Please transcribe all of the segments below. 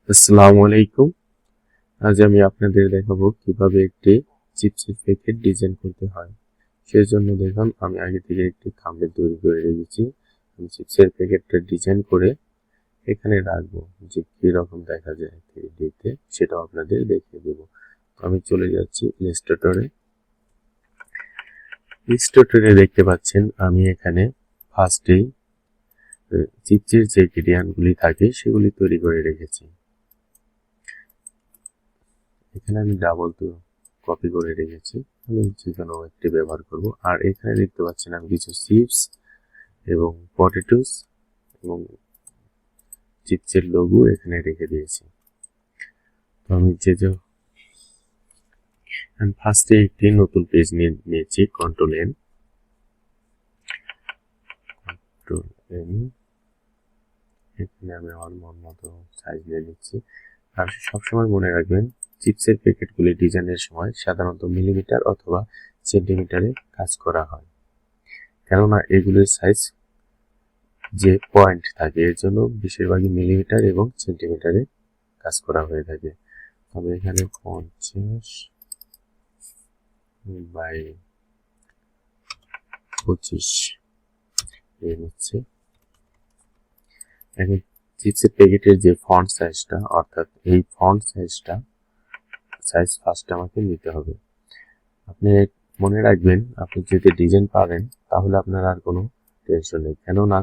আসসালামু আলাইকুম। আজ আমি আপনাদের দেখাবো কিভাবে একটি চিপসের প্যাকেট ডিজাইন করতে হয়। সেজন্য দেখুন আমি আগে থেকে একটি থাম্বনেল তৈরি করে রেখেছি। আমি চিপসের প্যাকেটটা ডিজাইন করে এখানে রাখবো যে কিরকম দেখা যায় 3D-তে সেটাও আপনাদের দেখিয়ে দেবো। আমি চলে যাচ্ছি ইলাস্ট্রেটরে। ইলাস্ট্রেটরে দেখতে পাচ্ছেন আমি এখানে ফার্স্টেই চিপসের যে গ্রেডিয়েন্টগুলি থাকে সেগুলি তৈরি করে রেখেছি। এখানে আমি ডাবল তো কপি করে রেখেছি, আমি যে কোনো একটি ব্যবহার করব। আর এখানে দেখতে পাচ্ছেন আমি কিছু চিপস এবং পটেটোস এবং চিপসের লোগো এখানে রেখে দিয়েছি। তো আমি আমি ফার্স্টে একটি নতুন পেজ নিয়েছি, কন্ট্রোল এন। এখানে আমি আমার মন মতো সাইজ নিয়ে নিচ্ছি। আর সবসময় মনে রাখবেন চিপসের প্যাকেটগুলি ডিজাইনের সময় সাধারণত মিলিমিটার অথবা সেন্টিমিটারে কাজ করা হয়, কেননা এগুলির সাইজ যে পয়েন্ট থাকে এর জন্য বেশিরভাগই মিলিমিটার এবং সেন্টিমিটারে কাজ করা হয়ে থাকে। তবে এখানে 50/25 নিয়ে নিচ্ছে। এখন চিপসের প্যাকেটের যে ফন্ট সাইজটা, অর্থাৎ এই ফন্ট সাইজ ফার্স্ট আমাকে নিতে হবে। আপনি মনে রাখবেন আপনি যদি ডিজাইন পারেন তাহলে আপনার আর কোনো টেনশন নেই, কেননা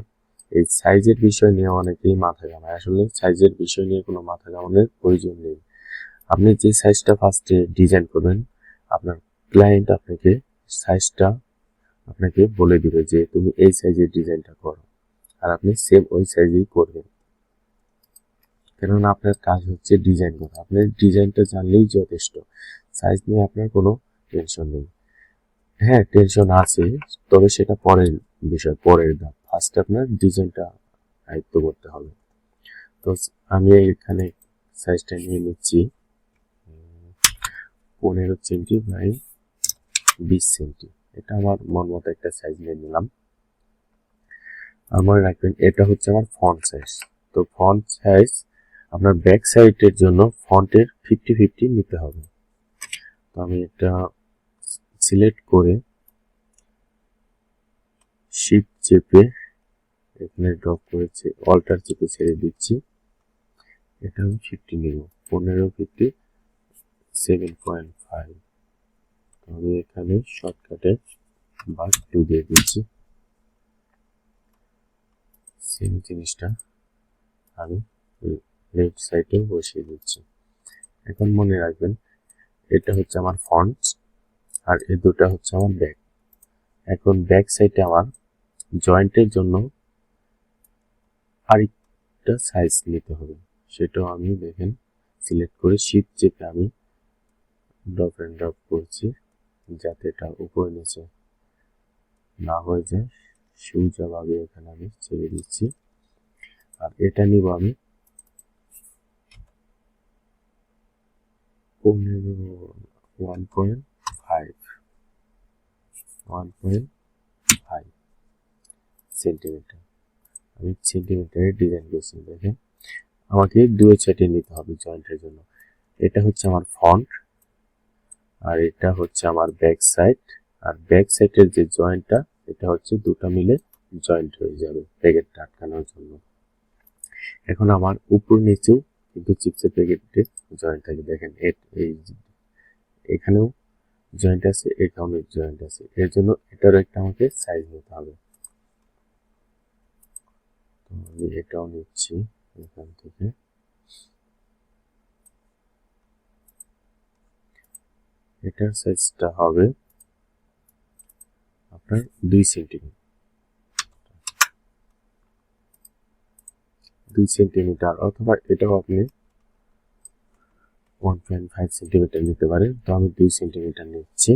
এই সাইজের বিষয় নিয়ে অনেকেই মাথা ঘামায়। আসলে সাইজের বিষয় নিয়ে কোনো মাথা ঘামানোর প্রয়োজন নেই। আপনি যে সাইজটা ফার্স্টে ডিজাইন করবেন, আপনার ক্লায়েন্ট সাইজটা আপনাকে বলে দিবে যে তুমি এই সাইজের ডিজাইনটা করো, আর আপনি সেম ওই সাইজেই করবেন। কেননা আপনার কাজ হচ্ছে ডিজাইন করা, আপনার ডিজাইনটা জানলেই যথেষ্ট। সাইজ নিয়ে আপনার কোনো টেনশন নেই। হ্যাঁ, টেনশন আছে, তবে সেটা পরের বিষয়, পরের ধাপ। ফার্স্টে আপনার ডিজাইনটা আয়ত্ত করতে হবে। তো আমি এখানে সাইজটা নিয়ে নিচ্ছি 15 সেন্টি/20 সেন্টি। এটা আমার মন মতো একটা সাইজ নিয়ে নিলাম। আর মনে রাখবেন এটা হচ্ছে আমার ফন্ট সাইজ। তো ফন্ট সাইজ আপনার ব্যাক সাইডের জন্য ফন্টের 50-50 নিতে হবে। তো আমি এটা সিলেক্ট করে শিফট চেপে এখানে ড্রপ করেছি, অল্টার চেপে ছেড়ে দিচ্ছি। এটা আমি 50 নিব, 15/7.5। আমি এখানে শর্টকাটে +2 দিয়ে দিচ্ছি। সেম জিনিসটা আমি লেফট সাইডে বসিয়ে দিচ্ছি। এখন মনে রাখবেন এটা হচ্ছে আমার ফন্ট আর এই দুটা হচ্ছে আমার ব্যাক। এখন ব্যাক সাইডে আমার জয়েন্টের জন্য আরেকটা সাইজ নিতে হবে, সেটাও আমি দেখেন সিলেক্ট করে শিফট চেপে আমি ড্রপ এন্ড ড্রপ করছি, যাতে এটা উপরে নিচে না হয়ে যায়। সোজাভাবে এখানে আমি ছেড়ে দিচ্ছি। আর এটা নিব আমি 1.5 সেন্টিমিটার। আমি সেন্টিমিটারে ডিজাইন করছি, দেখেন আমাকে 2 সাইডে নিতে হবে জয়েন্টের জন্য। এটা হচ্ছে আমার ফন্ট আর এটা হচ্ছে আমার ব্যাক সাইড। আর ব্যাক সাইডের যে জয়েন্টটা, এটা হচ্ছে দুটো মিলে জয়েন্ট হয়ে যাবে প্যাকেটটা আটকানোর জন্য। এখন আমার উপর নিচেও কিন্তু চিপসের প্যাকেটে জয়েন্ট থাকে, দেখেন এই এখানেও জয়েন্ট আছে, এখানেও জয়েন্ট আছে, এর জন্য এটারও একটা আমাকে সাইজ নিতে হবে। তো আমি এটাও নিচ্ছি এখান থেকে। এটার সাইজটা হবে আপনার 2 সেন্টিমিটার, 2 সেন্টিমিটার, অথবা এটাও আপনি 1.5 সেন্টিমিটার নিতে পারেন। তো আমি 2 সেন্টিমিটার নিচ্ছি।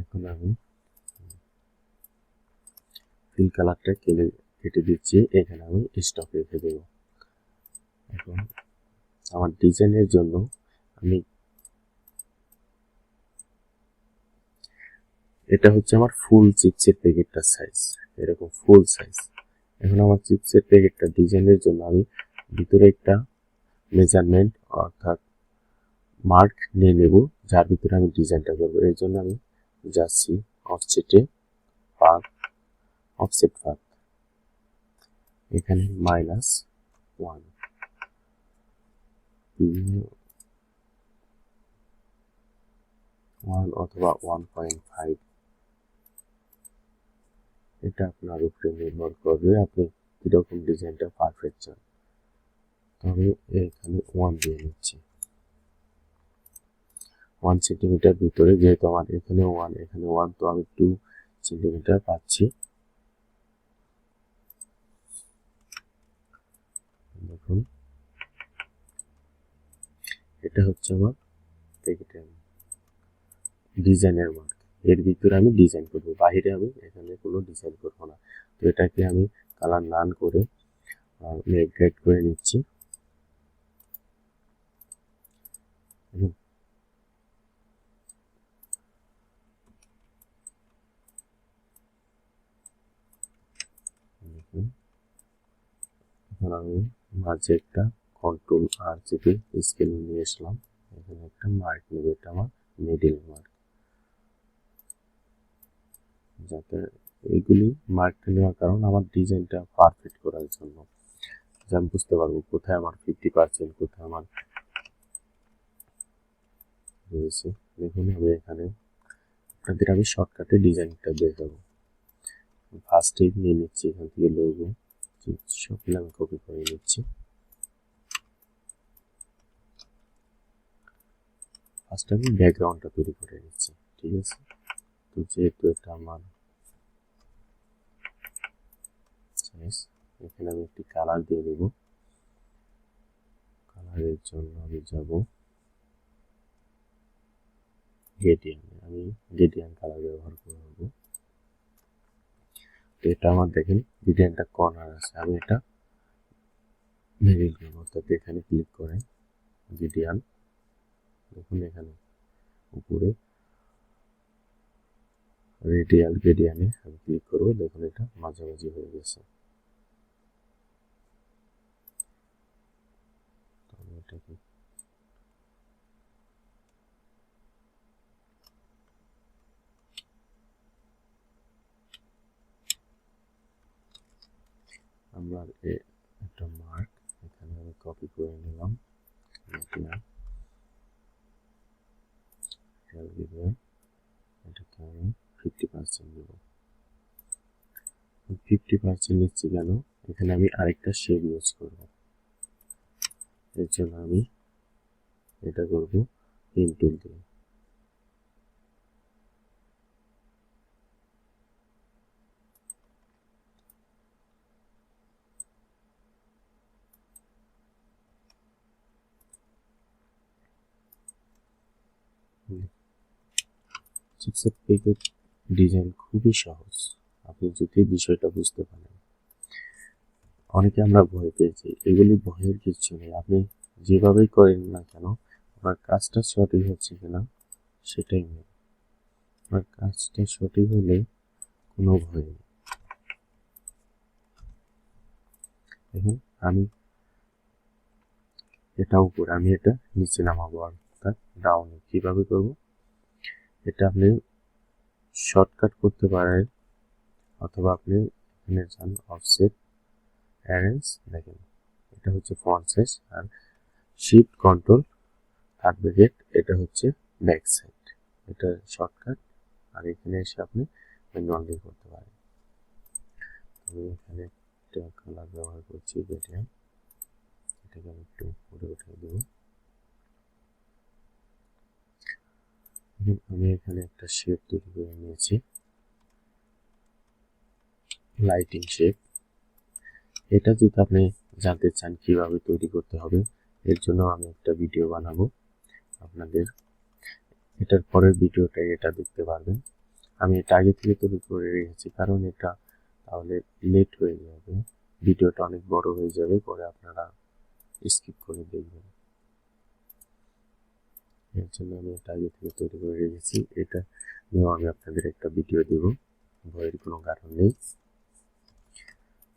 এখন আমি ফিল কালারটা কেটে দিচ্ছি, এখানে আমি স্টপ রেখে দেব। এখন আমার ডিজাইনের জন্য আমি এটা হচ্ছে আমার ফুল চিপসের প্যাকেটটার সাইজ, এরকম ফুল সাইজ। এখন আমার চিপসের প্যাকেটটা ডিজাইনের জন্য আমি ভিতরে একটা মেজারমেন্ট অর্থাৎ মার্ক নিয়ে নেব, যার ভিতরে আমি ডিজাইনটা করবো। এর জন্য আমি যাচ্ছি অফসেটে, পাথ, অফসেট পাথ, এখানে -1 অথবা 1.5, এটা আপনার উপরে নির্ভর করবে আপনি কিরকম ডিজাইনটা পারফেক্ট চান। তবে এখানে 1 দিয়ে নিচ্ছি, 1 সেন্টিমিটার ভিতরে, যেহেতু আমার এখানে 1 এখানে 1, তো আমি 2 সেন্টিমিটার পাচ্ছি। দেখুন এটা হচ্ছে আমার প্যাকেটের ডিজাইনের মার্ক। এর ভিতরে আমি ডিজাইন করব, বাইরে আমি এখানে কোনো ডিজাইন করব না। তো এটাকে আমি কালার নান করে গ্রেড করে নিচ্ছি। এখন আমি মাঝে একটা কন্ট্রোল আর চেপে স্কেল নিয়ে আসলাম, এখানে একটা মার্ক নেব, এটা আমার মিডিল মার্ক। যাতে এইগুলি মার্কটা নেওয়ার কারণ আমার ডিজাইনটা পারফেক্ট করার জন্য, যে আমি বুঝতে পারবো কোথায় আমার 50%, কোথায় আমার রয়েছে। দেখুন আমি এখানে আপনাদের আমি শর্টকাটে ডিজাইনটা দেখাবো। ফার্স্টে নিয়ে নিচ্ছি এখান থেকে লোগো, সবগুলো আমি কপি করে নিচ্ছি। ফার্স্ট আমি ব্যাকগ্রাউন্ডটা তৈরি করে নিচ্ছি, ঠিক আছে। তো যেহেতু এটা আমার এখানে আমি একটি কালার দিয়ে দেব। কালারের জন্য আমি যাব গ্রেডিয়েন্ট, আমি গ্রেডিয়েন্ট কালার ব্যবহার করব। তো এটা আমার দেখেন গ্রেডিয়েন্টটা কর্নার আছে, আমি এটা মিডিল করব, অর্থাৎ এখানে ক্লিক করে গ্রেডিয়েন্ট, দেখুন এখানে উপরে রেডিয়াল গ্রেডিয়েন্টে আমি ক্লিক করব, দেখুন এটা মাঝামাঝি হয়ে গেছে। এটাকে আমরা একটা মার্ক এখানে আমি কপি করে নিলাম, এটাকে আমি 50% দেব। 50% নিচ্ছি কেন, এখানে আমি আরেকটা শেপ ইউজ করব। এর জন্য আমি এটা করব পেন টুল দিয়ে। চিপসেট প্যাকেট ডিজাইন খুবই সহজ, আপনি যদি বিষয়টা বুঝতে পারেন। অনেকে আমরা ভয় পেয়েছি, এগুলি ভয়ের কিছু নেই। আপনি যেভাবেই করেন না কেন, আপনার কাজটা সঠিক হচ্ছে কিনা সেটাই নেই। আপনার কাজটা সঠিক হলে কোনো ভয় নেই। দেখুন আমি এটা উপরে, আমি এটা নিচে নামাবো, অর্থাৎ ডাউনে। কিভাবে করব, এটা আপনি শর্টকাট করতে পারেন, অথবা আপনি এখানে যান অফসেট, অ্যারেঞ্জ, দেখেন এটা হচ্ছে ফন্ট সাইজ, আর শিফট কন্ট্রোল থার্ড ব্র্যাকেট, এটা হচ্ছে ব্যাক সাইড, এটা শর্টকাট। আর এখানে এসে আপনি ম্যানুয়ালি করতে পারেন। আমি এখানে একটা কালার ব্যবহার করছি গ্রেডিয়েন্ট, এটাকে আমি একটু উপরে উঠিয়ে দেবো। আমি এখানে একটা শেপ তৈরি করে নিয়েছি, লাইটিং শেপ। এটা যদি আপনি জানতে চান কিভাবে তৈরি করতে হবে, এর জন্য আমি একটা ভিডিও বানাবো আপনাদের, এটার পরের ভিডিওটা এটা দেখতে পারবেন। আমি এটা আগে থেকে তৈরি করে রেখেছি, কারণ এটা তাহলে লেট হয়ে যাবে, ভিডিওটা অনেক বড় হয়ে যাবে, পরে আপনারা স্কিপ করে দেখবেন। এর জন্য আমি এটা আগে থেকে তৈরি করে রেখেছি, এটা নিয়েও আমি আপনাদের একটা ভিডিও দেব, ভয়ের কোনো কারণ নেই।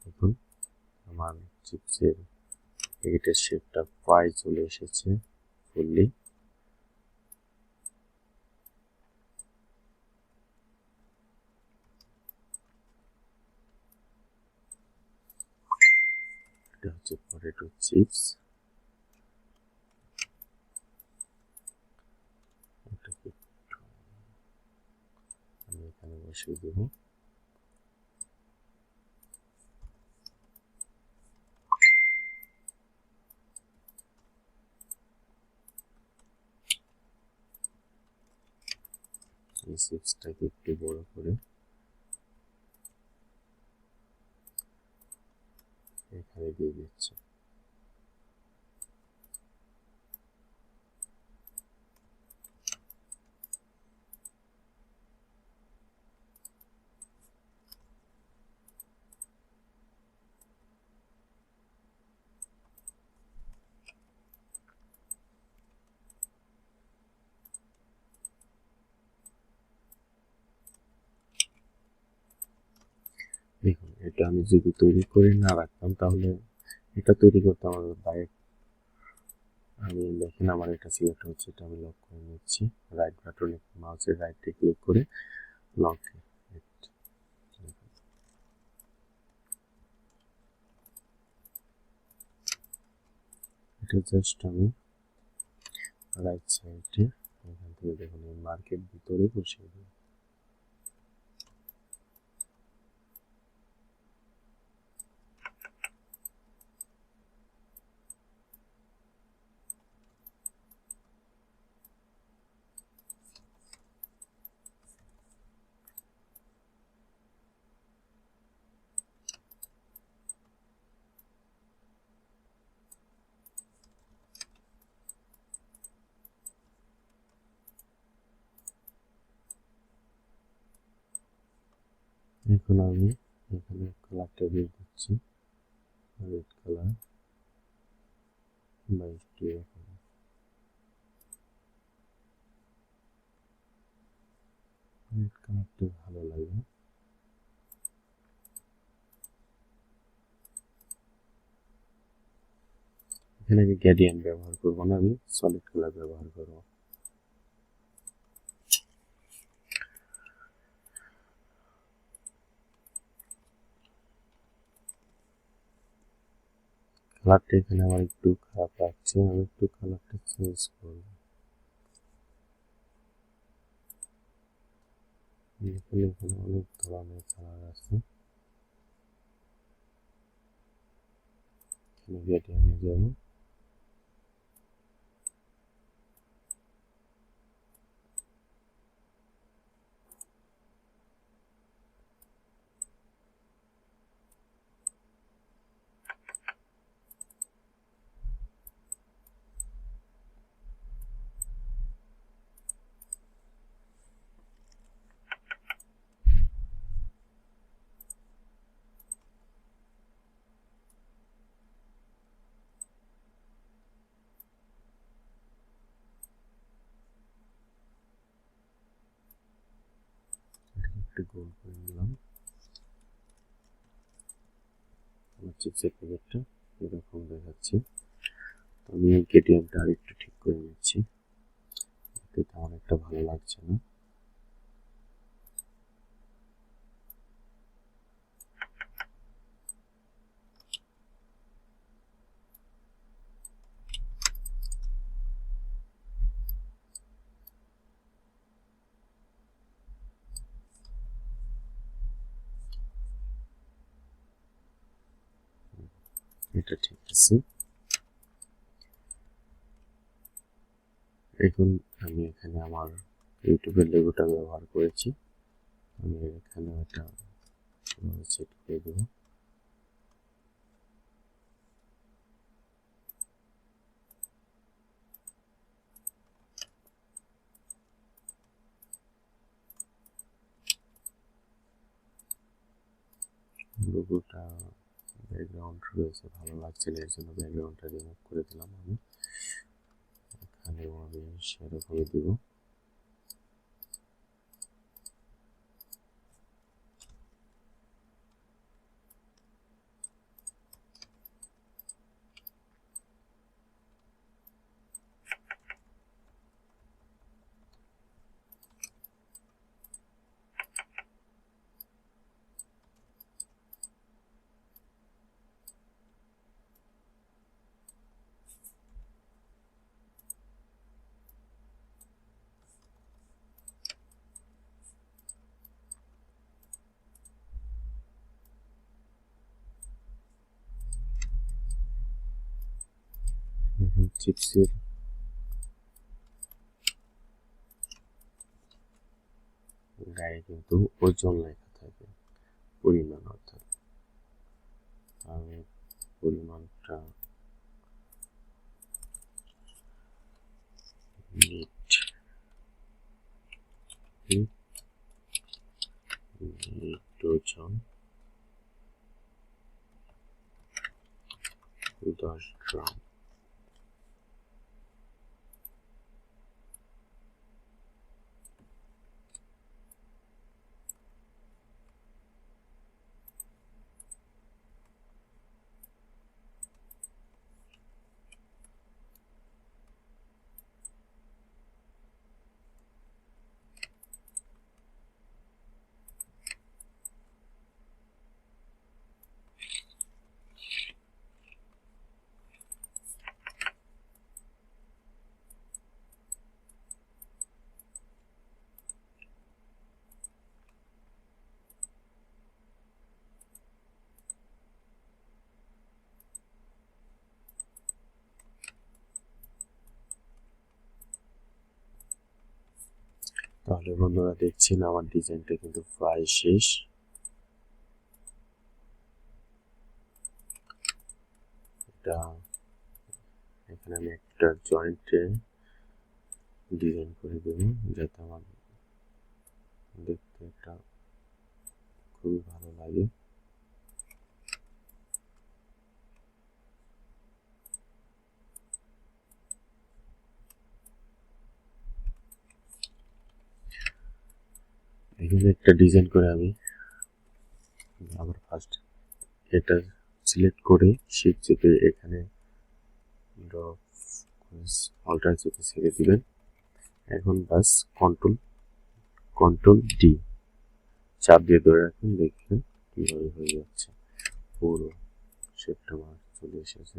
দেখুন আমার চিপসের প্যাকেটের শেপটা প্রায় চলে এসেছে ফুললি। এটা হচ্ছে পটেটো চিপস। এটাকে আমি এখানে বসিয়ে দেবো। এই চিপসটাকে একটু বড় করে এখানে দিয়ে দিচ্ছি। দেখুন এটা আমি যদি তৈরি করে না রাখতাম তাহলে এটা তৈরি করতে আমার বাইরে, আমি দেখেন আমার এটা সিলেক্ট হচ্ছে, এটা আমি লক করে নিচ্ছি। রাইট বাটনে মাউসের রাইটে ক্লিক করে লক। এটা জাস্ট আমি রাইট সাইডে এখান থেকে দেখুন এই মার্কেট ভিতরে বসিয়ে দিই। এখন আমি এখানে কালারটা দিয়ে দিচ্ছি রেড কালার বা একটু এরকম। রেড কালারটা ভালো লাগে। এখানে আমি গ্রেডিয়েন্ট ব্যবহার করবো না, আমি সলিড কালার ব্যবহার করবো। কালারটা এখানে আমার একটু খারাপ লাগছে, আমি একটু কালারটা চেঞ্জ করবো। এখানে অনেক ধরনের কালার আছে। এখানে গ্রেডিয়েন্টে যাবো। একটু গোল করে নিলাম। আমার চিপসের প্যাকেটটা এরকম দেখাচ্ছে। আমি এই গ্রেডিয়েন্টটা আর একটু ঠিক করে নিচ্ছি, এটা অনেকটা ভালো লাগছে না। এটা ঠিক আছে। এখন আমি এখানে আমার ইউটিউবের লোগোটা ব্যবহার করেছি, আমি এখানে এটা সেট করে দেবো। লোগোটা ব্যাকগ্রাউন্ড রয়েছে, ভালো লাগছে না, এর জন্য ব্যাকগ্রাউন্ডটা রিমুভ করে দিলাম। আমি এখানেও আমি সেরকমই দিব। চিপসের গায়ে কিন্তু ওজন লেখা থাকে, পরিমাণ, অর্থাৎ আমি পরিমাণটা নিট ওজন 10 গ্রাম। তাহলে বন্ধুরা দেখছেন আমার ডিজাইনটা কিন্তু প্রায় শেষ। এটা এখানে আমি একটা জয়েন্টে ডিজাইন করে দেব যাতে আমার দেখতে এটা খুবই ভালো লাগে। এখানে একটা ডিজাইন করে আমি আবার ফার্স্ট এটা সিলেক্ট করে শিফট চেপে এখানে অল্টার চেপে ছেড়ে দিবেন। এখন বাস কন্ট্রোল ডি চাপ দিয়ে ধরে রাখুন, দেখবেন কিভাবে হয়ে যাচ্ছে, পুরো শেপটা আমার চলে এসেছে।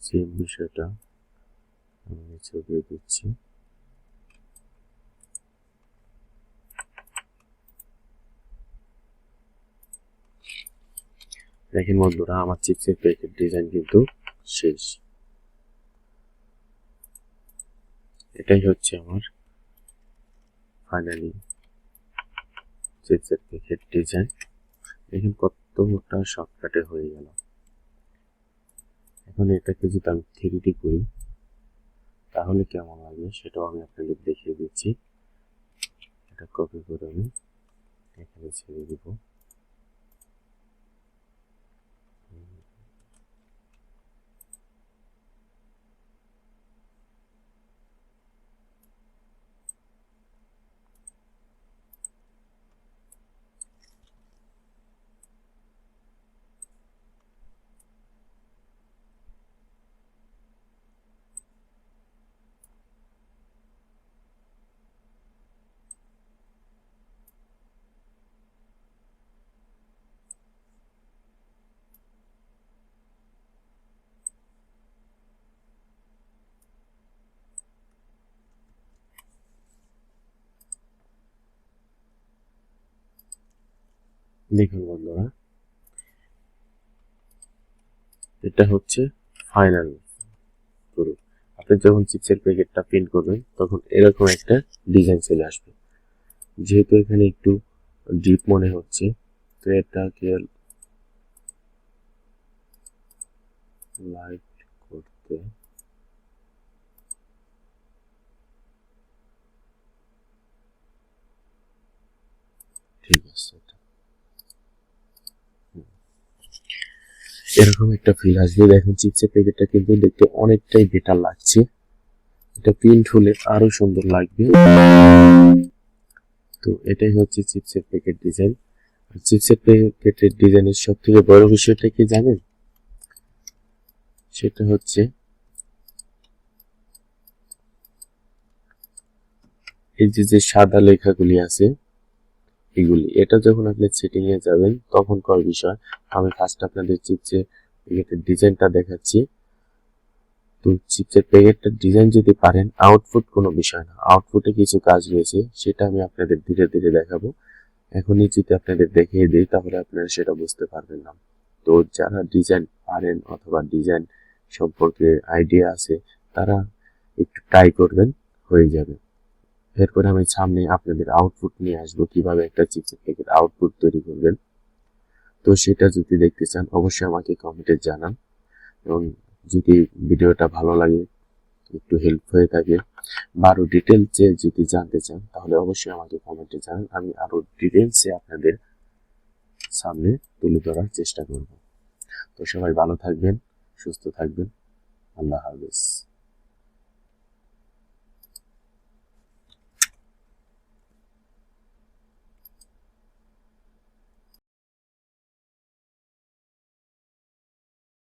সেম বিষয়টা আমি নিচে দিয়ে দিচ্ছি। দেখেন বন্ধুরা আমার চিপসের প্যাকেট ডিজাইন কিন্তু শেষ। এটাই হচ্ছে আমার ফাইনালি চিপসের প্যাকেট ডিজাইন। দেখেন কতটা শর্টকাটে হয়ে গেল। এখন এটাকে যদি আমি 3D করি তাহলে কেমন লাগবে সেটাও আমি আপনাদের দেখিয়ে দিচ্ছি। এটা কপি করে আমি এখানে ছেড়ে দিব। দেখুন বন্ধুরা এটা হচ্ছে ফাইনাল প্রুফ। আপনি যখন চিপসের প্যাকেটটা প্রিন্ট করবেন তখন এরকম একটা ডিজাইন চলে আসবে। যেহেতু এখানে একটু ডিপ মনে হচ্ছে তো এটাকে লাইট করতে ঠিক আছে। এরকম একটা ফিল আসবে। দেখুন চিপসের প্যাকেটটা কিন্তু দেখতে অনেকটাই বেটার লাগছে। এটা প্রিন্ট হলে আরো সুন্দর লাগবে। তো এটাই হচ্ছে চিপসের প্যাকেট ডিজাইন। আর চিপসের প্যাকেটের ডিজাইনের সব থেকে বড় বিষয়টা কি জানেন? সেটা হচ্ছে এই যে সাদা লেখাগুলি আছে এগুলি, এটা যখন আপনি সেটিং এ যাবেন তখন কর বিষয়। আমি ফার্স্ট আপনাদের চিপসের প্যাকেটের ডিজাইনটা দেখাচ্ছি। তো চিপসের প্যাকেটটার ডিজাইন যদি পারেন আউটপুট কোনো বিষয় না, আউটপুটে কিছু কাজ রয়েছে সেটা আমি আপনাদের ধীরে ধীরে দেখাবো। এখনই যদি আপনাদের দেখিয়ে দিই তাহলে আপনারা সেটা বুঝতে পারবেন না। তো যারা ডিজাইন পারেন অথবা ডিজাইন সম্পর্কে আইডিয়া আছে তারা একটু ট্রাই করবেন, হয়ে যাবে। এরপরে আমি সামনে আপনাদের আউটপুট নিয়ে আসবো, কিভাবে একটা চিপসের প্যাকেট আউটপুট তৈরি করবেন। তো সেটা যদি দেখতে চান অবশ্যই আমাকে কমেন্টে জানান, এবং যদি ভিডিওটা ভালো লাগে, একটু হেল্প হয়ে থাকে বা আরো ডিটেলসে যদি জানতে চান তাহলে অবশ্যই আমাকে কমেন্টে জানান, আমি আরো ডিটেলসে আপনাদের সামনে তুলে ধরার চেষ্টা করব। তো সবাই ভালো থাকবেন, সুস্থ থাকবেন, আল্লাহ হাফেজ।